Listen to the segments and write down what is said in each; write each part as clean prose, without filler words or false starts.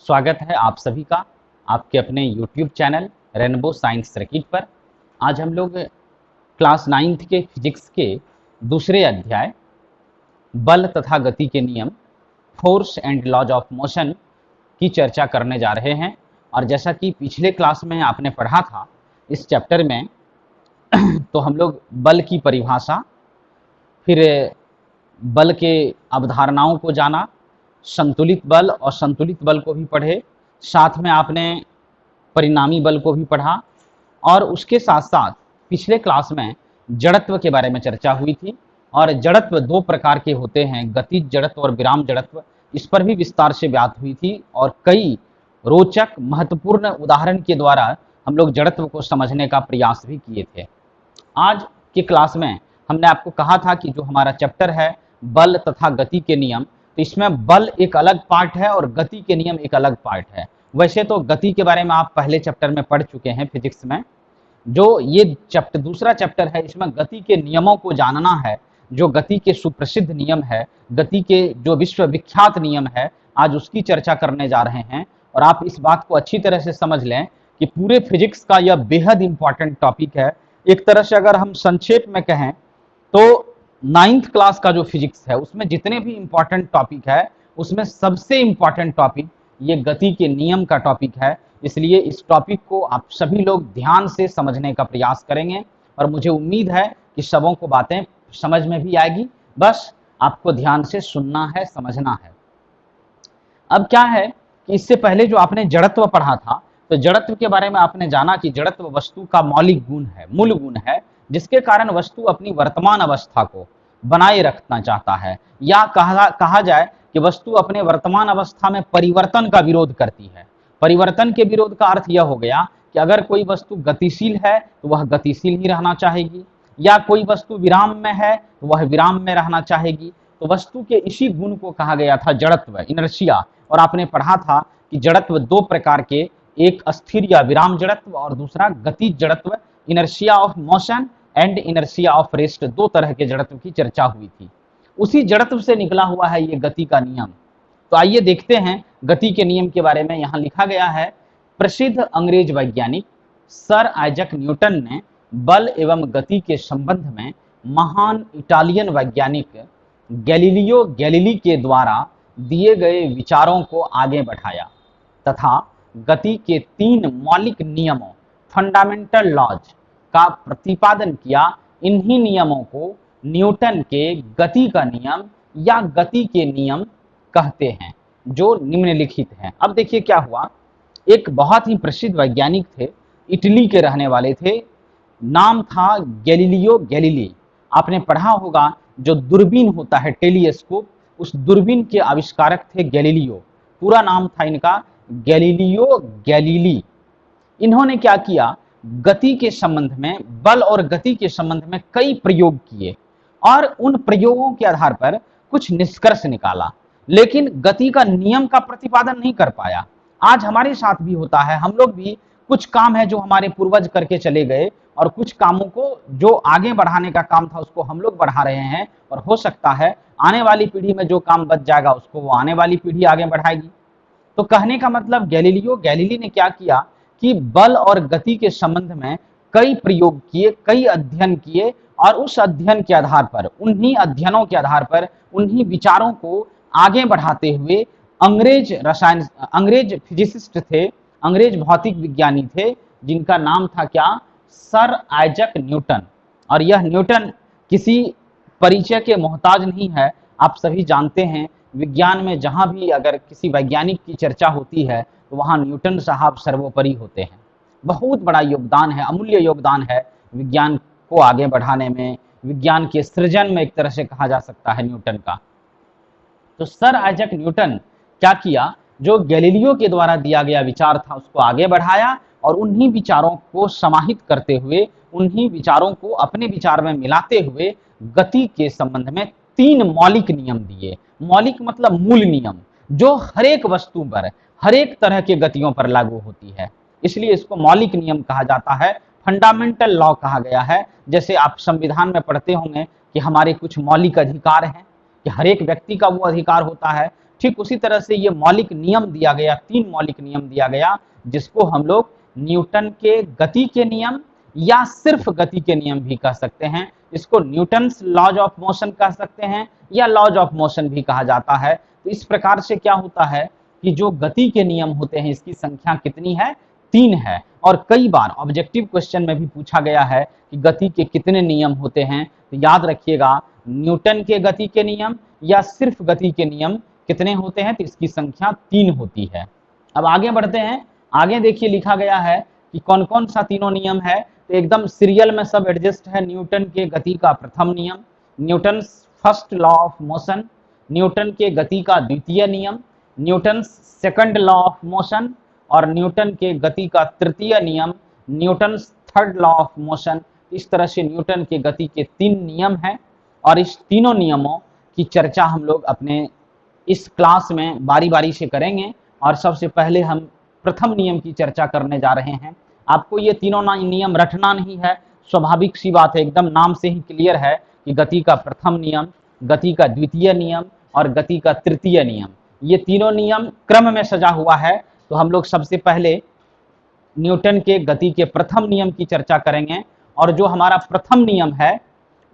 स्वागत है आप सभी का आपके अपने YouTube channel rainbow science circuit पर। आज हम लोग क्लास 9th के फिजिक्स के दूसरे अध्याय बल तथा गति के नियम, force and laws of motion की चर्चा करने जा रहे हैं। और जैसा कि पिछले क्लास में आपने पढ़ा था इस चैप्टर में तो हम लोग बल की परिभाषा, फिर बल के अवधारणाओं को जाना, संतुलित बल और संतुलित बल को भी पढ़े, साथ में आपने परिणामी बल को भी पढ़ा। और उसके साथ साथ पिछले क्लास में जड़त्व के बारे में चर्चा हुई थी। और जड़त्व दो प्रकार के होते हैं, गतिज जड़त्व और विराम जड़त्व, इस पर भी विस्तार से बात हुई थी। और कई रोचक महत्वपूर्ण उदाहरण के द्वारा हम लोग जड़त्व को समझने का प्रयास भी किए थे। आज के क्लास में हमने आपको कहा था कि जो हमारा चैप्टर है बल तथा गति के नियम, तो इसमें बल एक अलग पार्ट है और गति के नियम एक अलग पार्ट है। वैसे तो गति के बारे में आप पहले चैप्टर में पढ़ चुके हैं फिजिक्स में। जो ये चैप्टर दूसरा चैप्टर है, इसमें गति के नियमों को जानना है, जो गति के सुप्रसिद्ध नियम है, गति के जो विश्वविख्यात नियम है, आज उसकी चर्चा करने जा रहे हैं। और आप इस बात को अच्छी तरह से समझ लें कि पूरे फिजिक्स का यह बेहद इंपॉर्टेंट टॉपिक है। एक तरह से अगर हम संक्षेप में कहें तो 9th क्लास का जो फिजिक्स है उसमें जितने भी इंपॉर्टेंट टॉपिक है उसमें सबसे इंपॉर्टेंट टॉपिक ये गति के नियम का टॉपिक है। इसलिए इस टॉपिक को आप सभी लोग ध्यान से समझने का प्रयास करेंगे और मुझे उम्मीद है कि सबों को बातें समझ में भी आएगी। बस आपको ध्यान से सुनना है, समझना है। अब क्या है कि इससे पहले जो आपने जड़त्व पढ़ा था, तो जड़त्व के बारे में आपने जाना कि जड़त्व वस्तु का मौलिक गुण है, मूल गुण है, जिसके कारण वस्तु अपनी वर्तमान अवस्था को बनाए रखना चाहता है, या कहा जाए कि वस्तु अपने वर्तमान अवस्था में परिवर्तन का विरोध करती है। परिवर्तन के विरोध का अर्थ यह हो गया कि अगर कोई वस्तु गतिशील है तो वह गतिशील ही रहना चाहेगी, या कोई वस्तु विराम में है तो वह विराम में रहना चाहेगी। तो वस्तु के इसी गुण को कहा गया था जड़त्व, इनर्शिया। और आपने पढ़ा था कि जड़त्व दो प्रकार के, एक अस्थिर या विराम जड़त्व और दूसरा गतिज जड़त्व, inertia of motion and inertia of rest, दो तरह के जड़त्व की चर्चा हुई थी। उसी जड़त्व से निकला हुआ है ये गति का नियम। तो आइए देखते हैं गति के नियम के बारे में। यहाँ लिखा गया है, प्रसिद्ध अंग्रेज वैज्ञानिक सर आइजक न्यूटन ने बल एवं गति के संबंध में महान इटालियन वैज्ञानिक गैलीलियो गैलीली के द्वारा दिए गए विचारों को आगे बढ़ाया तथा गति के 3 मौलिक नियमों, फंडामेंटल लॉज, का प्रतिपादन किया। इन्हीं नियमों को न्यूटन के गति का नियम या गति के नियम कहते हैं, जो निम्नलिखित हैं। अब देखिए क्या हुआ, एक बहुत ही प्रसिद्ध वैज्ञानिक थे, इटली के रहने वाले थे, नाम था गैलीलियो गैलीली। आपने पढ़ा होगा जो दूरबीन होता है टेलीस्कोप, उस दूरबीन के आविष्कारक थे गैलीलियो। पूरा नाम था इनका गैलीलियो गैलीली। इन्होंने क्या किया, गति के संबंध में, बल और गति के संबंध में कई प्रयोग किए और उन प्रयोगों के आधार पर कुछ निष्कर्ष निकाला, लेकिन गति का नियम का प्रतिपादन नहीं कर पाया। आज हमारे साथ भी होता है, हम लोग भी कुछ काम है जो हमारे पूर्वज करके चले गए और कुछ कामों को जो आगे बढ़ाने का काम था उसको हम लोग बढ़ा रहे हैं, और हो सकता है आने वाली पीढ़ी में जो काम बच जाएगा उसको वो आने वाली पीढ़ी आगे बढ़ाएगी। तो कहने का मतलब गैलीलियो गैलीली ने क्या किया कि बल और गति के संबंध में कई प्रयोग किए, कई अध्ययन किए, और उस अध्ययन के आधार पर, उन्हीं अध्ययनों के आधार पर, उन्हीं विचारों को आगे बढ़ाते हुए अंग्रेज फिजिसिस्ट थे, अंग्रेज भौतिक विज्ञानी थे, जिनका नाम था क्या, सर आइजक न्यूटन। और यह न्यूटन किसी परिचय के मोहताज नहीं है। आप सभी जानते हैं विज्ञान में जहां भी अगर किसी वैज्ञानिक की चर्चा होती है तो वहां न्यूटन साहब सर्वोपरि होते हैं। बहुत बड़ा योगदान है, अमूल्य योगदान है विज्ञान को आगे बढ़ाने में, विज्ञान के सृजन में एक तरह से कहा जा सकता है न्यूटन का। तो सर आइजक न्यूटन क्या किया, जो गैलीलियो के द्वारा दिया गया विचार था उसको आगे बढ़ाया और उन्हीं विचारों को समाहित करते हुए, उन्हीं विचारों को अपने विचार में मिलाते हुए गति के संबंध में 3 मौलिक नियम दिए। मौलिक मतलब मूल नियम, जो हर एक वस्तु पर, हर एक तरह के गतियों पर लागू होती है, इसलिए इसको मौलिक नियम कहा जाता है, फंडामेंटल लॉ कहा गया है। जैसे आप संविधान में पढ़ते होंगे कि हमारे कुछ मौलिक अधिकार हैं, कि हर एक व्यक्ति का वो अधिकार होता है ठीक उसी तरह से ये मौलिक नियम दिया गया, 3 मौलिक नियम दिया गया, जिसको हम लोग न्यूटन के गति के नियम या सिर्फ गति के नियम भी कह सकते हैं। इसको न्यूटन्स लॉज ऑफ मोशन कह सकते हैं या लॉज ऑफ मोशन भी कहा जाता है। तो इस प्रकार से क्या होता है कि जो गति के नियम होते हैं इसकी संख्या कितनी है, 3 है। और कई बार ऑब्जेक्टिव क्वेश्चन में भी पूछा गया है कि गति के कितने नियम होते हैं। तो याद रखिएगा, न्यूटन के गति के नियम या सिर्फ गति के नियम कितने होते हैं, तो इसकी संख्या 3 होती है। अब आगे बढ़ते हैं। आगे देखिए लिखा गया है कि कौन कौन सा तीनों नियम है। तो एकदम सीरियल में सब एडजस्ट है। न्यूटन के गति का प्रथम नियम, Newton first law of motion, Newton के गति का द्वितीय नियम, Newton second law of motion और न्यूटन के गति का तृतीय नियम, Newton third law of motion. इस तरह से न्यूटन के गति के 3 नियम हैं और इस तीनों नियमों की चर्चा हम लोग अपने इस क्लास में बारी बारी से करेंगे। और सबसे पहले हम प्रथम नियम की चर्चा करने जा रहे हैं। आपको ये तीनों नियम रटना नहीं है, स्वाभाविक सी बात है, एकदम नाम से ही क्लियर है कि गति का प्रथम नियम, गति का द्वितीय नियम और गति का तृतीय नियम, ये तीनों नियम क्रम में सजा हुआ है। तो हम लोग सबसे पहले न्यूटन के गति के प्रथम नियम की चर्चा करेंगे। और जो हमारा प्रथम नियम है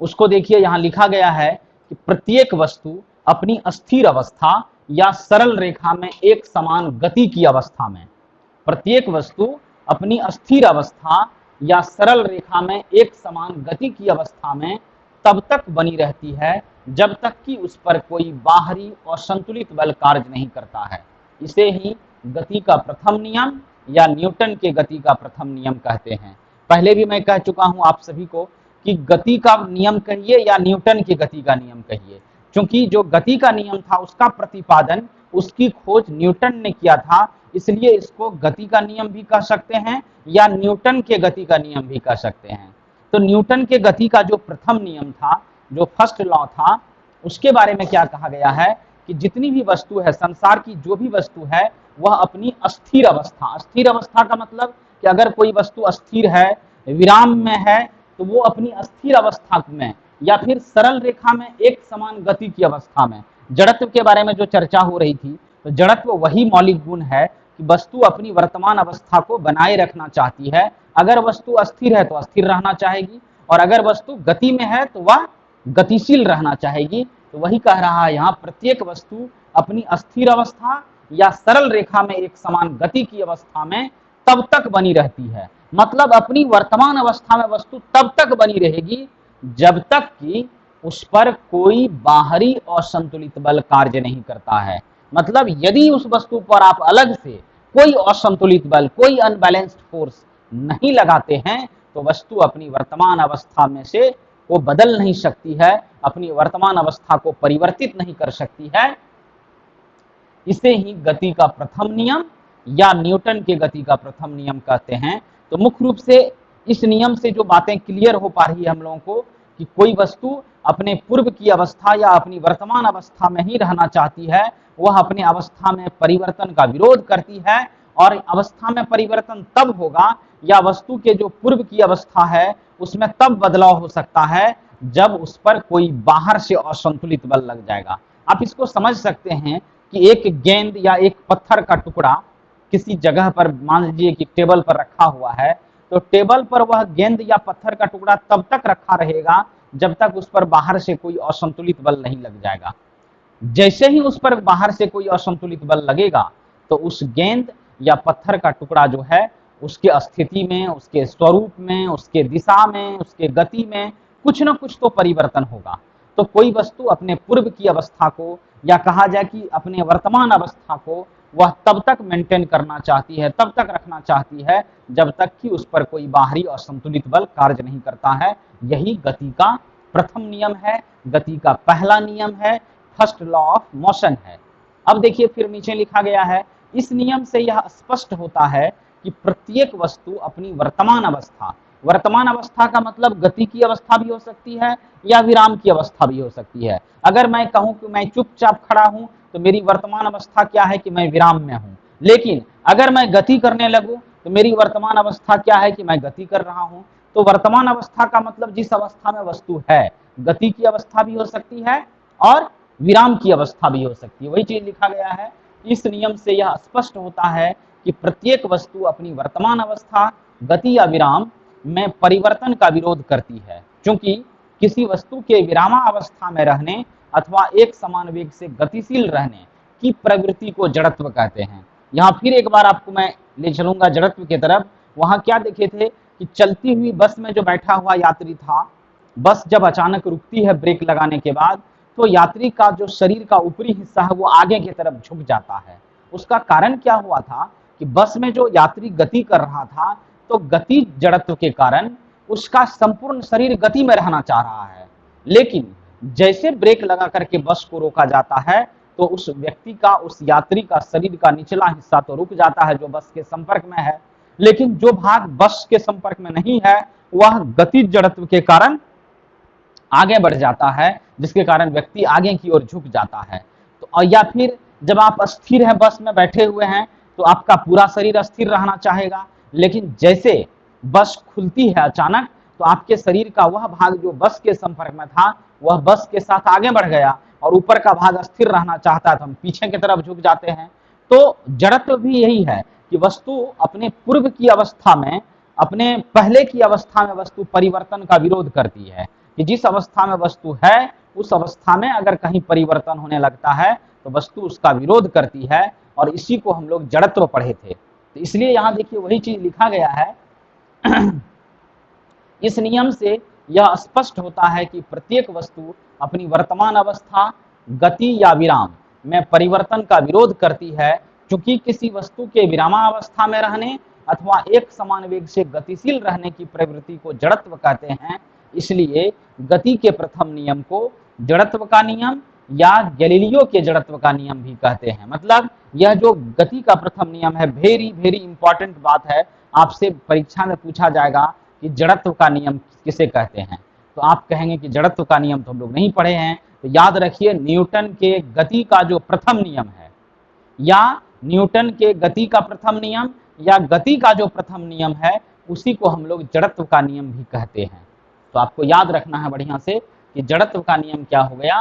उसको देखिए, यहाँ लिखा गया है कि प्रत्येक वस्तु अपनी अस्थिर अवस्था या सरल रेखा में एक समान गति की अवस्था में, प्रत्येक वस्तु अपनी अस्थिर अवस्था या सरल रेखा में एक समान गति की अवस्था में तब तक बनी रहती है जब तक कि उस पर कोई बाहरी और संतुलित बल कार्य नहीं करता है। इसे ही गति का प्रथम नियम या न्यूटन के गति का प्रथम नियम कहते हैं। पहले भी मैं कह चुका हूं आप सभी को कि गति का नियम कहिए या न्यूटन की गति का नियम कहिए, क्योंकि जो गति का नियम था उसका प्रतिपादन, उसकी खोज न्यूटन ने किया था, इसलिए इसको गति का नियम भी कह सकते हैं या न्यूटन के गति का नियम भी कह सकते हैं। तो न्यूटन के गति का जो प्रथम नियम था, जो फर्स्ट लॉ था, उसके बारे में क्या कहा गया है कि जितनी भी वस्तु है, संसार की जो भी वस्तु है, वह अपनी अस्थिर अवस्था, अस्थिर अवस्था का मतलब कि अगर कोई वस्तु अस्थिर है, विराम में है, तो वो अपनी अस्थिर अवस्था में या फिर सरल रेखा में एक समान गति की अवस्था में, जड़त्व के बारे में जो चर्चा हो रही थी, तो जड़त्व वही मौलिक गुण है कि वस्तु अपनी वर्तमान अवस्था को बनाए रखना चाहती है। अगर वस्तु अस्थिर है तो अस्थिर रहना चाहेगी और अगर वस्तु गति में है तो वह गतिशील रहना चाहेगी। तो वही कह रहा है यहाँ, प्रत्येक वस्तु अपनी अस्थिर अवस्था या सरल रेखा में एक समान गति की अवस्था में तब तक बनी रहती है। मतलब अपनी वर्तमान अवस्था में वस्तु तब तक बनी रहेगी जब तक कि उस पर कोई बाहरी असंतुलित बल कार्य नहीं करता है। मतलब यदि उस वस्तु पर आप अलग से कोई असंतुलित बल, कोई अनबैलेंस्ड फोर्स नहीं लगाते हैं, तो वस्तु अपनी वर्तमान अवस्था में से वो बदल नहीं सकती है, अपनी वर्तमान अवस्था को परिवर्तित नहीं कर सकती है। इसे ही गति का प्रथम नियम या न्यूटन के गति का प्रथम नियम कहते हैं। तो मुख्य रूप से इस नियम से जो बातें क्लियर हो पा रही है हम लोगों को कि कोई वस्तु अपने पूर्व की अवस्था या अपनी वर्तमान अवस्था में ही रहना चाहती है, वह अपने अवस्था में परिवर्तन का विरोध करती है। और अवस्था में परिवर्तन तब होगा या वस्तु के जो पूर्व की अवस्था है उसमें तब बदलाव हो सकता है जब उस पर कोई बाहर से असंतुलित बल लग जाएगा। आप इसको समझ सकते हैं कि एक गेंद या एक पत्थर का टुकड़ा किसी जगह पर, मान लीजिए कि टेबल पर रखा हुआ है, तो टेबल पर वह गेंद या पत्थर का टुकड़ा तब तक रखा रहेगा जब तक उस पर बाहर से कोई असंतुलित बल नहीं लग जाएगा। जैसे ही उस पर बाहर से कोई असंतुलित बल लगेगा तो उस गेंद या पत्थर का टुकड़ा जो है उसके स्थिति में, उसके स्वरूप में, उसके दिशा में, उसके गति में कुछ न कुछ तो परिवर्तन होगा। तो कोई वस्तु अपने पूर्व की अवस्था को या कहा जाए कि अपने वर्तमान अवस्था को वह तब तक मेंटेन करना चाहती है, तब तक रखना चाहती है जब तक कि उस पर कोई बाहरी असंतुलित बल कार्य नहीं करता है। यही गति का प्रथम नियम है, गति का पहला नियम है, फर्स्ट लॉ ऑफ मोशन है। अब देखिए फिर नीचे लिखा गया है, इस नियम से यह स्पष्ट होता है कि प्रत्येक वस्तु अपनी वर्तमान अवस्था, वर्तमान अवस्था का मतलब गति की अवस्था भी हो सकती है या विराम की अवस्था भी हो सकती है। अगर मैं कहूं कि मैं चुपचाप खड़ा हूं तो मेरी वर्तमान अवस्था क्या है कि मैं विराम में हूं, लेकिन अगर मैं गति करने लगूं तो मेरी वर्तमान अवस्था क्या है कि मैं गति कर रहा हूं। तो वर्तमान अवस्था का मतलब जिस अवस्था में वस्तु है, गति की अवस्था भी हो सकती है और विराम की अवस्था भी हो सकती है। वही चीज लिखा गया है। इस नियम से यह स्पष्ट होता है कि प्रत्येक वस्तु अपनी वर्तमान अवस्था, गति या विराम में परिवर्तन का विरोध करती है, क्योंकि किसी वस्तु के विरामावस्था में रहने अथवा एक समान वेग से गतिशील रहने की प्रवृत्ति को जड़त्व कहते हैं। यहाँ फिर एक बार आपको मैं ले चलूंगा जड़त्व की तरफ। वहां क्या देखे थे कि चलती हुई बस में जो बैठा हुआ यात्री था, बस जब अचानक रुकती है ब्रेक लगाने के बाद, तो यात्री का जो शरीर का ऊपरी हिस्सा है वो आगे की तरफ झुक जाता है। उसका कारण क्या हुआ था कि बस में जो यात्री गति कर रहा था, तो गति जड़त्व के कारण उसका संपूर्ण शरीर गति में रहना चाह रहा है, लेकिन जैसे ब्रेक लगा करके बस को रोका जाता है तो उस व्यक्ति का, उस यात्री का शरीर का निचला हिस्सा तो रुक जाता है जो बस के संपर्क में है, लेकिन जो भाग बस के संपर्क में नहीं है वह गति जड़त्व के कारण आगे बढ़ जाता है, जिसके कारण व्यक्ति आगे की ओर झुक जाता है। तो या फिर जब आप अस्थिर है, बस में बैठे हुए हैं, तो आपका पूरा शरीर अस्थिर रहना चाहेगा, लेकिन जैसे बस खुलती है अचानक, तो आपके शरीर का वह भाग जो बस के संपर्क में था वह बस के साथ आगे बढ़ गया और ऊपर का भाग अस्थिर रहना चाहता है तो हम पीछे की तरफ झुक जाते हैं। तो जड़त्व भी यही है कि वस्तु अपने पूर्व की अवस्था में, अपने पहले की अवस्था में वस्तु परिवर्तन का विरोध करती है कि जिस अवस्था में वस्तु है उस अवस्था में अगर कहीं परिवर्तन होने लगता है तो वस्तु उसका विरोध करती है, और इसी को हम लोग जड़त्व पढ़े थे। तो इसलिए यहाँ देखिए वही चीज लिखा गया है। इस नियम से यह स्पष्ट होता है कि प्रत्येक वस्तु अपनी वर्तमान अवस्था, गति या विराम में परिवर्तन का विरोध करती है, क्योंकि किसी वस्तु के विरामावस्था में रहने अथवा एक समान वेग से गतिशील रहने की प्रवृत्ति को जड़त्व कहते हैं। इसलिए गति के प्रथम नियम को जड़त्व का नियम या गैलीलियो के जड़त्व का नियम भी कहते हैं। मतलब यह जो गति का प्रथम नियम है, वेरी वेरी इंपॉर्टेंट बात है, आपसे परीक्षा में पूछा जाएगा कि जड़त्व का नियम किसे कहते हैं, तो आप कहेंगे कि जड़त्व का नियम तो हम लोग नहीं पढ़े हैं। तो याद रखिए, न्यूटन के गति का जो प्रथम नियम है, या न्यूटन के गति का प्रथम नियम या गति का जो प्रथम नियम है, उसी को हम लोग जड़त्व का नियम भी कहते हैं। तो आपको याद रखना है बढ़िया से कि जड़त्व का नियम क्या हो गया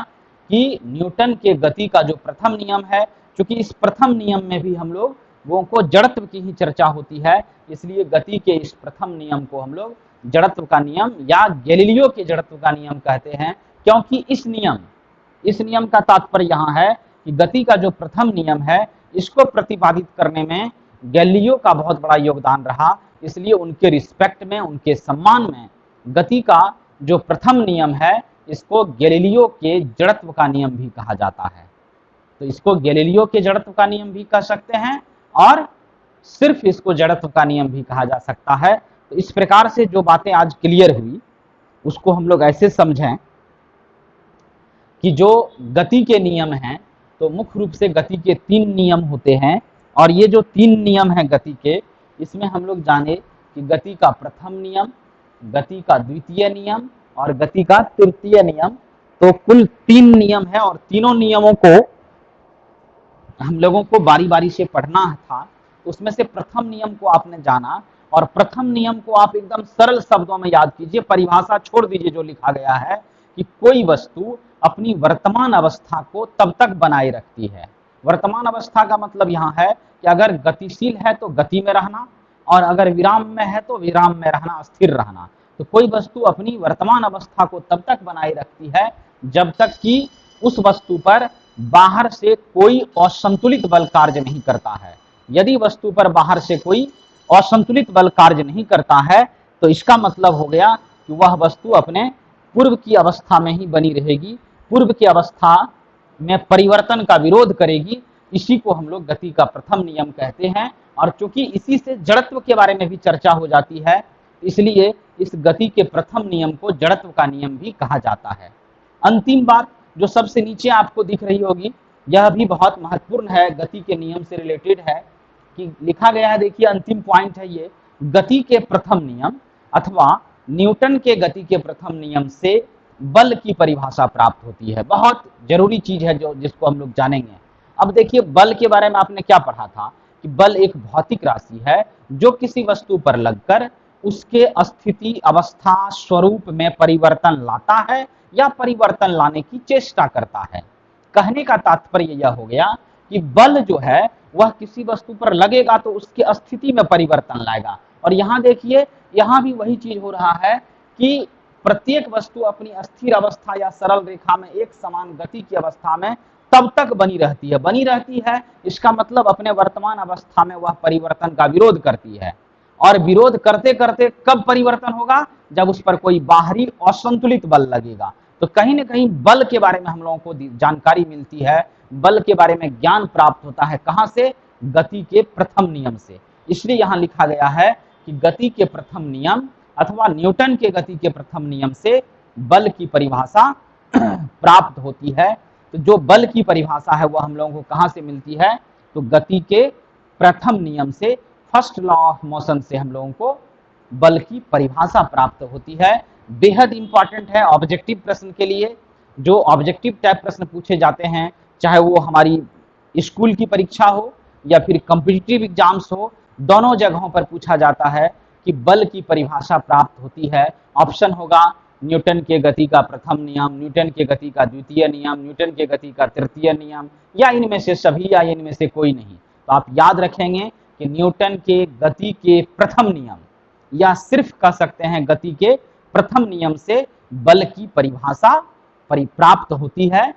कि न्यूटन के गति का जो प्रथम नियम है, क्योंकि इस प्रथम नियम में भी हम लोगों को जड़त्व की ही चर्चा होती है, इसलिए गति के इस प्रथम नियम को हम लोग जड़त्व का नियम या गैलीलियो के जड़त्व का नियम कहते हैं। क्योंकि इस नियम का तात्पर्य यहाँ है कि गति का जो प्रथम नियम है इसको प्रतिपादित करने में गैलीलियो का बहुत बड़ा योगदान रहा, इसलिए उनके रिस्पेक्ट में, उनके सम्मान में गति का जो प्रथम नियम है इसको गैलीलियो के जड़त्व का नियम भी कहा जाता है। तो इसको गैलीलियो के जड़त्व का नियम भी कह सकते हैं और सिर्फ इसको जड़त्व का नियम भी कहा जा सकता है। तो इस प्रकार से जो बातें आज क्लियर हुई उसको हम लोग ऐसे समझें कि जो गति के नियम हैं, तो मुख्य रूप से गति के 3 नियम होते हैं, और ये जो 3 नियम हैं गति के, इसमें हम लोग जाने कि गति का प्रथम नियम, गति का द्वितीय नियम और गति का तृतीय नियम। तो कुल 3 नियम है और तीनों नियमों को हम लोगों को बारी बारी से पढ़ना था। उसमें से प्रथम नियम को आपने जाना, और प्रथम नियम को आप एकदम सरल शब्दों में याद कीजिए, परिभाषा छोड़ दीजिए जो लिखा गया है कि कोई वस्तु अपनी वर्तमान अवस्था को तब तक बनाए रखती है। वर्तमान अवस्था का मतलब यहाँ है कि अगर गतिशील है तो गति में रहना, और अगर विराम में है तो विराम में रहना, स्थिर रहना। तो कोई वस्तु अपनी वर्तमान अवस्था को तब तक बनाए रखती है जब तक कि उस वस्तु पर बाहर से कोई असंतुलित बल कार्य नहीं करता है। यदि वस्तु पर बाहर से कोई असंतुलित बल कार्य नहीं करता है तो इसका मतलब हो गया कि वह वस्तु अपने पूर्व की अवस्था में ही बनी रहेगी, पूर्व की अवस्था में परिवर्तन का विरोध करेगी। इसी को हम लोग गति का प्रथम नियम कहते हैं, और चूंकि इसी से जड़त्व के बारे में भी चर्चा हो जाती है, इसलिए इस गति के प्रथम नियम को जड़त्व का नियम भी कहा जाता है। अंतिम बात जो सबसे नीचे आपको दिख रही होगी, यह भी बहुत महत्वपूर्ण है, गति के नियम से रिलेटेड है, कि लिखा गया है, देखिए अंतिम पॉइंट है ये, गति के प्रथम नियम अथवा न्यूटन के गति के प्रथम नियम से बल की परिभाषा प्राप्त होती है। बहुत जरूरी चीज है जो जिसको हम लोग जानेंगे। अब देखिए बल के बारे में आपने क्या पढ़ा था कि बल एक भौतिक राशि है जो किसी वस्तु पर लगकर उसके स्थिति, अवस्था, स्वरूप में परिवर्तन लाता है या परिवर्तन लाने की चेष्टा करता है। कहने का तात्पर्य यह हो गया कि बल जो है वह किसी वस्तु पर लगेगा तो उसकी स्थिति में परिवर्तन लाएगा। और यहाँ देखिए, यहाँ भी वही चीज हो रहा है कि प्रत्येक वस्तु अपनी स्थिर अवस्था या सरल रेखा में एक समान गति की अवस्था में तब तक बनी रहती है, इसका मतलब अपने वर्तमान अवस्था में वह परिवर्तन का विरोध करती है। और विरोध करते करते कब परिवर्तन होगा? जब उस पर कोई बाहरी असंतुलित बल लगेगा। तो कहीं ना कहीं बल के बारे में हम लोगों को जानकारी मिलती है, बल के बारे में ज्ञान प्राप्त होता है कहां से? गति के प्रथम नियम से। इसलिए यहां लिखा गया है कि गति के प्रथम नियम अथवा न्यूटन के गति के प्रथम नियम से बल की परिभाषा प्राप्त होती है। तो जो बल की परिभाषा है वह हम लोगों को कहां से मिलती है? तो गति के प्रथम नियम से, फर्स्ट लॉ ऑफ मोशन से हम लोगों को बल की परिभाषा प्राप्त होती है। बेहद इंपॉर्टेंट है ऑब्जेक्टिव प्रश्न के लिए। जो ऑब्जेक्टिव टाइप प्रश्न पूछे जाते हैं, चाहे वो हमारी स्कूल की परीक्षा हो या फिर कॉम्पिटिटिव एग्जाम्स हो, दोनों जगहों पर पूछा जाता है कि बल की परिभाषा प्राप्त होती है। ऑप्शन होगा न्यूटन के गति का प्रथम नियम, न्यूटन के गति का द्वितीय नियम, न्यूटन के गति का तृतीय नियम, या इनमें से सभी या इनमें से कोई नहीं। तो आप याद रखेंगे कि न्यूटन के गति के प्रथम नियम, या सिर्फ कह सकते हैं गति के प्रथम नियम से बल की परिभाषा प्राप्त होती है।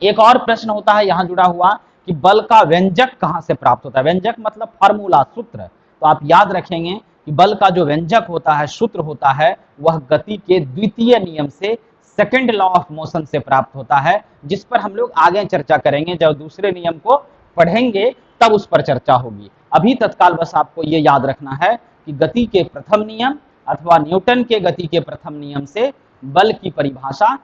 एक और प्रश्न होता है यहाँ जुड़ा हुआ कि बल का व्यंजक कहाँ से प्राप्त होता है? व्यंजक मतलब फार्मूला, सूत्र। तो आप याद रखेंगे कि बल का जो व्यंजक होता है, सूत्र होता है, वह गति के द्वितीय नियम से, सेकंड लॉ ऑफ मोशन से प्राप्त होता है, जिस पर हम लोग आगे चर्चा करेंगे। जब दूसरे नियम को पढ़ेंगे तब उस पर चर्चा होगी। अभी तत्काल बस आपको ये याद रखना है कि गति के प्रथम नियम अथवा न्यूटन के गति के प्रथम नियम से बल की परिभाषा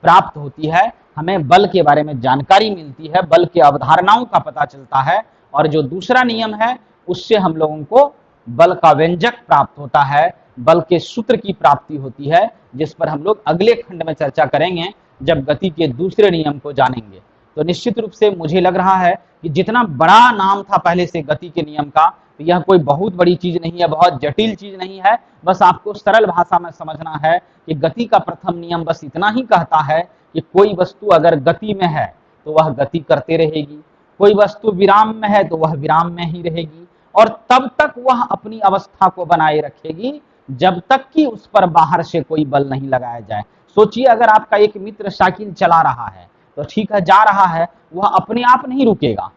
प्राप्त होती है। हमें बल के बारे में जानकारी मिलती है, बल के अवधारणाओं का पता चलता है, और जो दूसरा नियम है उससे हम लोगों को बल का व्यंजक प्राप्त होता है, बल के सूत्र की प्राप्ति होती है, जिस पर हम लोग अगले खंड में चर्चा करेंगे जब गति के दूसरे नियम को जानेंगे। तो निश्चित रूप से मुझे लग रहा है कि जितना बड़ा नाम था पहले से गति के नियम का, तो यह कोई बहुत बड़ी चीज नहीं है, बहुत जटिल चीज नहीं है। बस आपको सरल भाषा में समझना है कि गति का प्रथम नियम बस इतना ही कहता है कि कोई वस्तु अगर गति में है तो वह गति करते रहेगी, कोई वस्तु विराम में है तो वह विराम में ही रहेगी, और तब तक वह अपनी अवस्था को बनाए रखेगी जब तक कि उस पर बाहर से कोई बल नहीं लगाया जाए। सोचिए, अगर आपका एक मित्र साइकिल चला रहा है तो ठीक है, जा रहा है, वह अपने आप नहीं रुकेगा,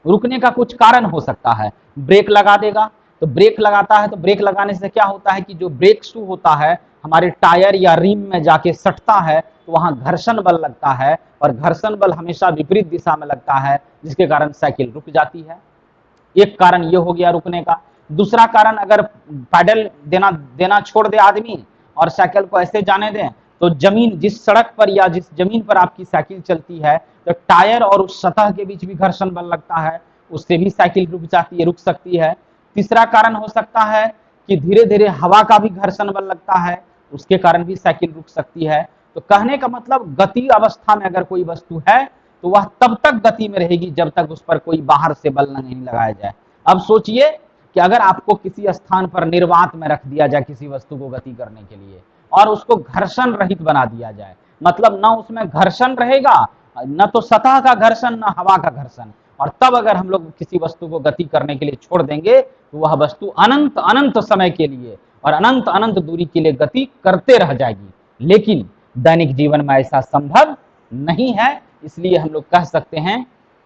रुकने का कुछ कारण हो सकता है। ब्रेक लगा देगा, तो ब्रेक लगाता है तो ब्रेक लगाने से क्या होता है कि जो ब्रेक शू होता है हमारे टायर या रिम में जाके सटता है, तो वहां घर्षण बल लगता है, और घर्षण बल हमेशा विपरीत दिशा में लगता है, जिसके कारण साइकिल रुक जाती है। एक कारण ये हो गया रुकने का। दूसरा कारण, अगर पैडल देना छोड़ दे आदमी और साइकिल को ऐसे जाने दें, तो जमीन, जिस सड़क पर या जिस जमीन पर आपकी साइकिल चलती है, तो टायर और उस सतह के बीच भी घर्षण बल लगता है, उससे भी साइकिल रुक सकती है। तीसरा कारण हो सकता है कि धीरे धीरे हवा का भी घर्षण बल लगता है, उसके कारण भी साइकिल रुक सकती है। तो कहने का मतलब, गति अवस्था में अगर कोई वस्तु है तो वह तब तक गति में रहेगी जब तक उस पर कोई बाहर से बल नहीं लगाया जाए। अब सोचिए कि अगर आपको किसी स्थान पर निर्वात में रख दिया जाए किसी वस्तु को गति करने के लिए, और उसको घर्षण रहित बना दिया जाए, मतलब ना उसमें घर्षण रहेगा, न तो सतह का घर्षण, न हवा का घर्षण, और तब अगर हम लोग किसी वस्तु को गति करने के लिए छोड़ देंगे तो वह वस्तु अनंत अनंत समय के लिए और अनंत अनंत दूरी के लिए गति करते रह जाएगी। लेकिन दैनिक जीवन में ऐसा संभव नहीं है। इसलिए हम लोग कह सकते हैं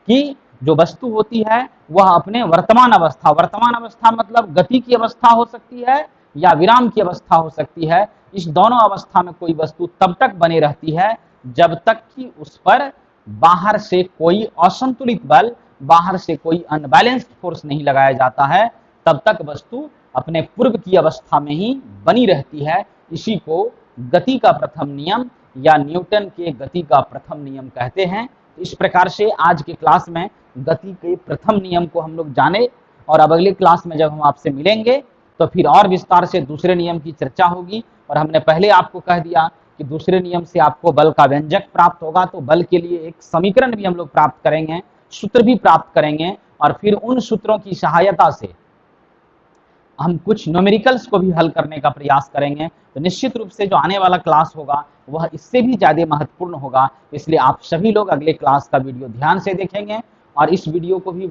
कि जो वस्तु होती है वह अपने वर्तमान अवस्था मतलब गति की अवस्था हो सकती है या विराम की अवस्था हो सकती है, इस दोनों अवस्था में कोई वस्तु तब तक बनी रहती है जब तक कि उस पर बाहर से कोई असंतुलित बल, बाहर से कोई अनबैलेंस्ड फोर्स नहीं लगाया जाता है, तब तक वस्तु अपने पूर्व की अवस्था में ही बनी रहती है। इसी को गति का प्रथम नियम या न्यूटन के गति का प्रथम नियम कहते हैं। इस प्रकार से आज के क्लास में गति के प्रथम नियम को हम लोग जाने, और अब अगले क्लास में जब हम आपसे मिलेंगे तो फिर और विस्तार से दूसरे नियम की चर्चा होगी। और हमने पहले आपको कह दिया कि दूसरे नियम से आपको बल का व्यंजक प्राप्त होगा, तो बल के लिए एक समीकरण भी हम लोग प्राप्त करेंगे, सूत्र भी प्राप्त करेंगे, और फिर उन सूत्रों की सहायता से हम कुछ न्यूमेरिकल्स को भी हल करने का प्रयास करेंगे। तो निश्चित रूप से जो आने वाला क्लास होगा वह इससे भी ज़्यादा महत्वपूर्ण होगा। इसलिए आप सभी लोग अगले क्लास का वीडियो ध्यान से देखेंगे और इस वीडियो को भी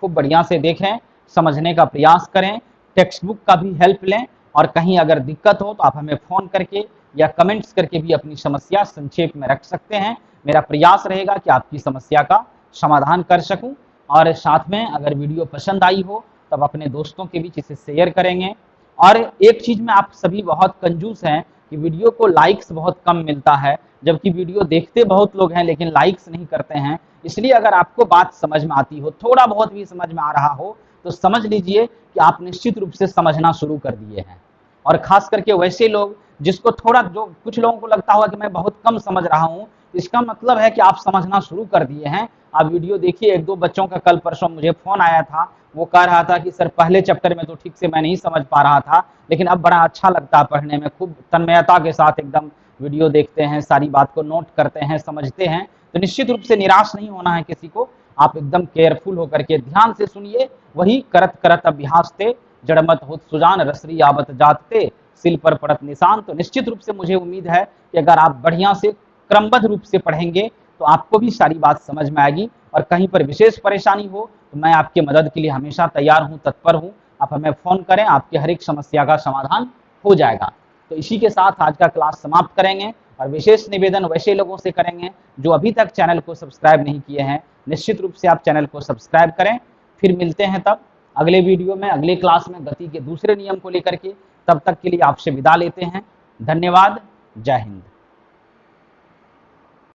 खूब बढ़िया से देखें, समझने का प्रयास करें, टेक्स्ट बुक का भी हेल्प लें और कहीं अगर दिक्कत हो तो आप हमें फ़ोन करके या कमेंट्स करके भी अपनी समस्या संक्षेप में रख सकते हैं। मेरा प्रयास रहेगा कि आपकी समस्या का समाधान कर सकूं और साथ में अगर वीडियो पसंद आई हो तब अपने दोस्तों के बीच इसे शेयर करेंगे। और एक चीज़ में आप सभी बहुत कंजूस हैं कि वीडियो को लाइक्स बहुत कम मिलता है, जबकि वीडियो देखते बहुत लोग हैं लेकिन लाइक्स नहीं करते हैं। इसलिए अगर आपको बात समझ में आती हो, थोड़ा बहुत भी समझ में आ रहा हो, तो समझ लीजिए कि आप निश्चित रूप से समझना शुरू कर दिए हैं। और खास करके वैसे लोग जिसको थोड़ा, जो कुछ लोगों को लगता होगा कि मैं बहुत कम समझ रहा हूँ, इसका मतलब है कि आप समझना शुरू कर दिए हैं। आप वीडियो देखिए। एक दो बच्चों का कल परसों मुझे फोन आया था, वो कह रहा था कि सर पहले चैप्टर में तो ठीक से मैं नहीं समझ पा रहा था, लेकिन अब बड़ा अच्छा लगता है पढ़ने में, खूब तन्मयता के साथ एकदम वीडियो देखते हैं, सारी बात को नोट करते हैं, समझते हैं। तो निश्चित रूप से निराश नहीं होना है किसी को, आप एकदम केयरफुल होकर के ध्यान से सुनिए। वही करत करत अभ्यास थे, जड़मत होत सुजान रसरी आवत जातते, सिल पर पड़त निशान। तो निश्चित रूप से मुझे उम्मीद है कि अगर आप बढ़िया से क्रमबद्ध रूप से पढ़ेंगे तो आपको भी सारी बात समझ में आएगी। और कहीं पर विशेष परेशानी हो तो मैं आपके मदद के लिए हमेशा तैयार हूँ, तत्पर हूँ। आप हमें फ़ोन करें, आपकी हर एक समस्या का समाधान हो जाएगा। तो इसी के साथ आज का क्लास समाप्त करेंगे और विशेष निवेदन वैसे लोगों से करेंगे जो अभी तक चैनल को सब्सक्राइब नहीं किए हैं। निश्चित रूप से आप चैनल को सब्सक्राइब करें। फिर मिलते हैं तब अगले वीडियो में, अगले क्लास में गति के दूसरे नियम को लेकर के। तब तक के लिए आपसे विदा लेते हैं। धन्यवाद। जय हिंद।